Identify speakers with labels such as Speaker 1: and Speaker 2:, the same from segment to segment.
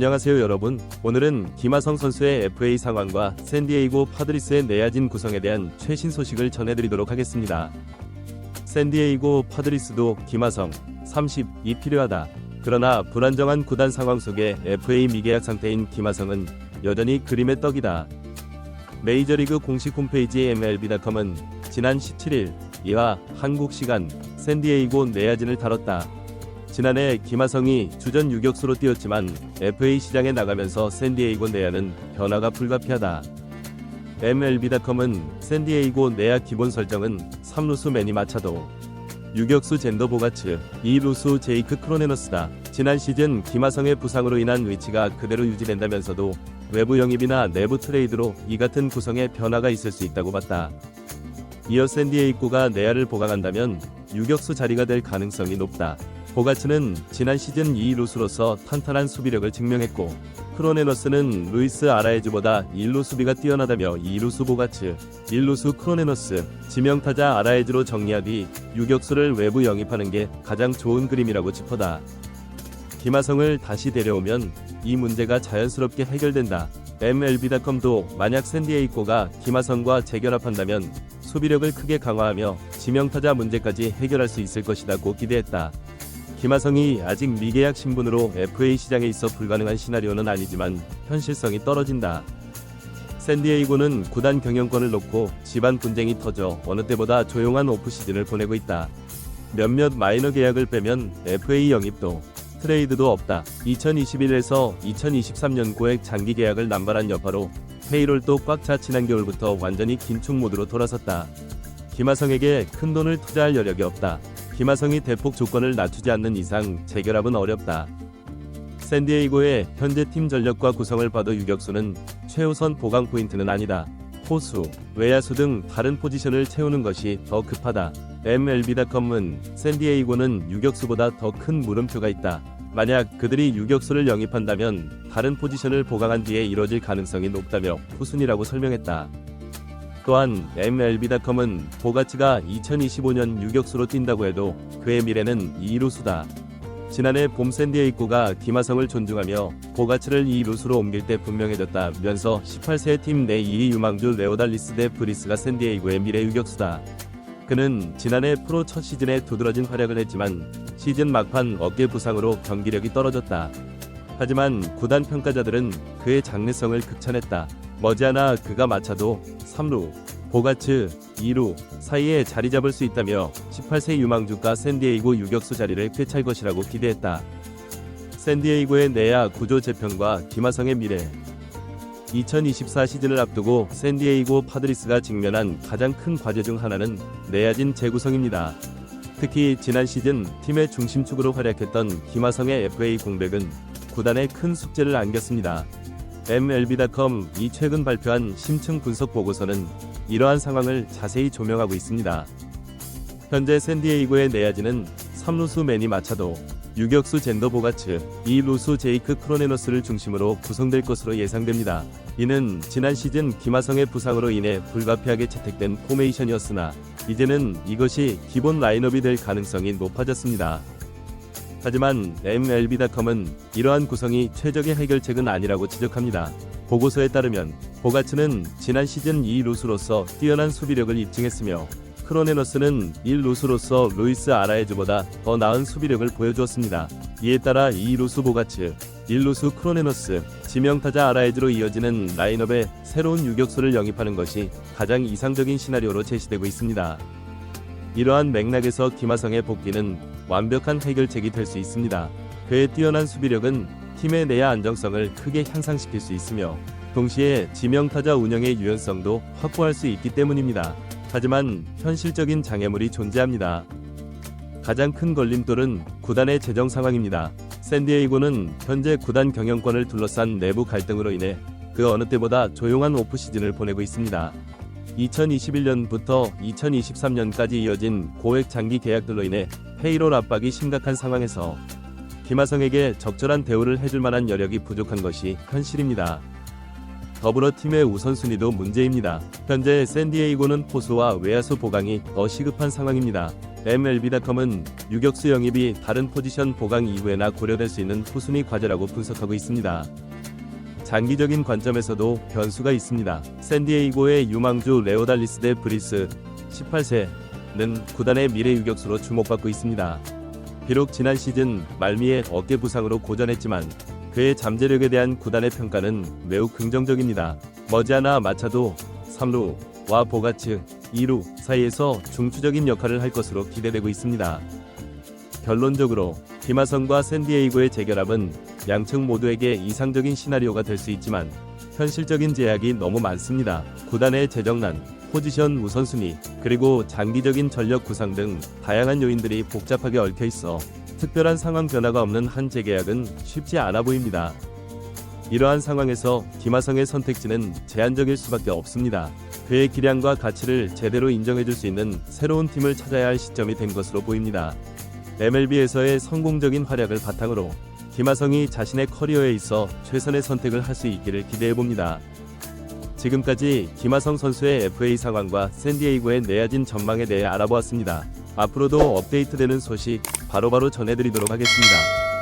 Speaker 1: 안녕하세요 여러분. 오늘은 김하성 선수의 FA 상황과 샌디에이고 파드리스의 내야진 구성에 대한 최신 소식을 전해드리도록 하겠습니다. 샌디에이고 파드리스도 김하성 30이 필요하다. 그러나 불안정한 구단 상황 속에 FA 미계약 상태인 김하성은 여전히 그림의 떡이다. 메이저리그 공식 홈페이지 MLB.com은 지난 17일 이하 한국 시간 샌디에이고 내야진을 다뤘다. 지난해 김하성이 주전 유격수로 뛰었지만 FA 시장에 나가면서 샌디에이고 내야는 변화가 불가피하다. MLB.com은 샌디에이고 내야 기본 설정은 3루수 매니 마차도, 유격수 젠더 보가츠, 2루수 제이크 크로네너스다. 지난 시즌 김하성의 부상으로 인한 위치가 그대로 유지된다면서도 외부 영입이나 내부 트레이드로 이 같은 구성에 변화가 있을 수 있다고 봤다. 이어 샌디에이고가 내야를 보강한다면 유격수 자리가 될 가능성이 높다. 보가츠는 지난 시즌 2루수로서 탄탄한 수비력을 증명했고, 크로네너스는 루이스 아라에즈보다 1루 수비가 뛰어나다며 2루수 보가츠, 1루수 크로네너스, 지명타자 아라에즈로 정리한 뒤 유격수를 외부 영입하는 게 가장 좋은 그림이라고 짚어다. 김하성을 다시 데려오면 이 문제가 자연스럽게 해결된다. MLB.com도 만약 샌디에이고가 김하성과 재결합한다면 수비력을 크게 강화하며 지명타자 문제까지 해결할 수 있을 것이라고 기대했다. 김하성이 아직 미계약 신분으로 FA 시장에 있어 불가능한 시나리오는 아니지만 현실성이 떨어진다. 샌디에이고는 구단 경영권을 놓고 집안 분쟁이 터져 어느 때보다 조용한 오프시즌을 보내고 있다. 몇몇 마이너 계약을 빼면 FA 영입도 트레이드도 없다. 2021에서 2023년 고액 장기 계약을 남발한 여파로 페이롤도 꽉 차 지난 겨울부터 완전히 긴축 모드로 돌아섰다. 김하성에게 큰 돈을 투자할 여력이 없다. 김하성이 대폭 조건을 낮추지 않는 이상 재결합은 어렵다. 샌디에이고의 현재 팀 전력과 구성을 봐도 유격수는 최우선 보강 포인트는 아니다. 포수, 외야수 등 다른 포지션을 채우는 것이 더 급하다. MLB.com은 샌디에이고는 유격수보다 더 큰 물음표가 있다. 만약 그들이 유격수를 영입한다면 다른 포지션을 보강한 뒤에 이뤄질 가능성이 높다며 후순위라고 설명했다. 또한 MLB.com은 보가츠가 2025년 유격수로 뛴다고 해도 그의 미래는 2루수다. 지난해 봄 샌디에이고가 김하성을 존중하며 보가츠를 2루수로 옮길 때 분명해졌다면서 18세 팀 내 2위 유망주 레오달리스 대 브리스가 샌디에이고의 미래 유격수다. 그는 지난해 프로 첫 시즌에 두드러진 활약을 했지만 시즌 막판 어깨 부상으로 경기력이 떨어졌다. 하지만 구단 평가자들은 그의 장래성을 극찬했다. 머지않아 그가 마차도 3루, 보가츠 2루 사이에 자리 잡을 수 있다며 18세 유망주가 샌디에이고 유격수 자리를 꿰찰 것이라고 기대했다. 샌디에이고의 내야 구조 재편과 김하성의 미래. 2024 시즌을 앞두고 샌디에이고 파드리스가 직면한 가장 큰 과제 중 하나는 내야진 재구성입니다. 특히 지난 시즌 팀의 중심축으로 활약했던 김하성의 FA 공백은 구단에 큰 숙제를 안겼습니다. MLB.com이 최근 발표한 심층 분석 보고서는 이러한 상황을 자세히 조명하고 있습니다. 현재 샌디에이고의 내야진은 3루수 매니 마차도, 유격수 젠더 보가츠, 2루수 제이크 크로네너스를 중심으로 구성될 것으로 예상됩니다. 이는 지난 시즌 김하성의 부상으로 인해 불가피하게 채택된 포메이션이었으나 이제는 이것이 기본 라인업이 될 가능성이 높아졌습니다. 하지만 MLB.com은 이러한 구성이 최적의 해결책은 아니라고 지적합니다. 보고서에 따르면 보가츠는 지난 시즌 2루수로서 뛰어난 수비력을 입증했으며 크로네너스는 1루수로서 루이스 아라에즈보다 더 나은 수비력을 보여주었습니다. 이에 따라 2루수 보가츠, 1루수 크로네너스, 지명타자 아라에즈로 이어지는 라인업에 새로운 유격수를 영입하는 것이 가장 이상적인 시나리오로 제시되고 있습니다. 이러한 맥락에서 김하성의 복귀는 완벽한 해결책이 될 수 있습니다. 그의 뛰어난 수비력은 팀의 내야 안정성을 크게 향상시킬 수 있으며 동시에 지명타자 운영의 유연성도 확보할 수 있기 때문입니다. 하지만 현실적인 장애물이 존재합니다. 가장 큰 걸림돌은 구단의 재정 상황입니다. 샌디에이고는 현재 구단 경영권을 둘러싼 내부 갈등으로 인해 그 어느 때보다 조용한 오프시즌을 보내고 있습니다. 2021년부터 2023년까지 이어진 고액 장기 계약들로 인해 페이롤 압박이 심각한 상황에서 김하성에게 적절한 대우를 해줄 만한 여력이 부족한 것이 현실입니다. 더불어 팀의 우선순위도 문제입니다. 현재 샌디에이고는 포수와 외야수 보강이 더 시급한 상황입니다. MLB.com은 유격수 영입이 다른 포지션 보강 이후에나 고려될 수 있는 후순위 과제라고 분석하고 있습니다. 장기적인 관점에서도 변수가 있습니다. 샌디에이고의 유망주 레오달리스 대 브리스 18세는 구단의 미래 유격수로 주목받고 있습니다. 비록 지난 시즌 말미에 어깨 부상으로 고전했지만 그의 잠재력에 대한 구단의 평가는 매우 긍정적입니다. 머지않아 마차도 3루와 보가츠 2루 사이에서 중추적인 역할을 할 것으로 기대되고 있습니다. 결론적으로 김하성과 샌디에이고의 재결합은 양측 모두에게 이상적인 시나리오가 될 수 있지만 현실적인 제약이 너무 많습니다. 구단의 재정난, 포지션 우선순위, 그리고 장기적인 전력 구상 등 다양한 요인들이 복잡하게 얽혀 있어 특별한 상황 변화가 없는 한 재계약은 쉽지 않아 보입니다. 이러한 상황에서 김하성의 선택지는 제한적일 수밖에 없습니다. 그의 기량과 가치를 제대로 인정해줄 수 있는 새로운 팀을 찾아야 할 시점이 된 것으로 보입니다. MLB에서의 성공적인 활약을 바탕으로 김하성이 자신의 커리어에 있어 최선의 선택을 할 수 있기를 기대해봅니다. 지금까지 김하성 선수의 FA 상황과 샌디에이고의 내야진 전망에 대해 알아보았습니다. 앞으로도 업데이트되는 소식 바로바로 전해드리도록 하겠습니다.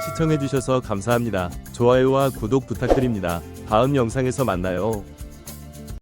Speaker 1: 시청해주셔서 감사합니다. 좋아요와 구독 부탁드립니다. 다음 영상에서 만나요.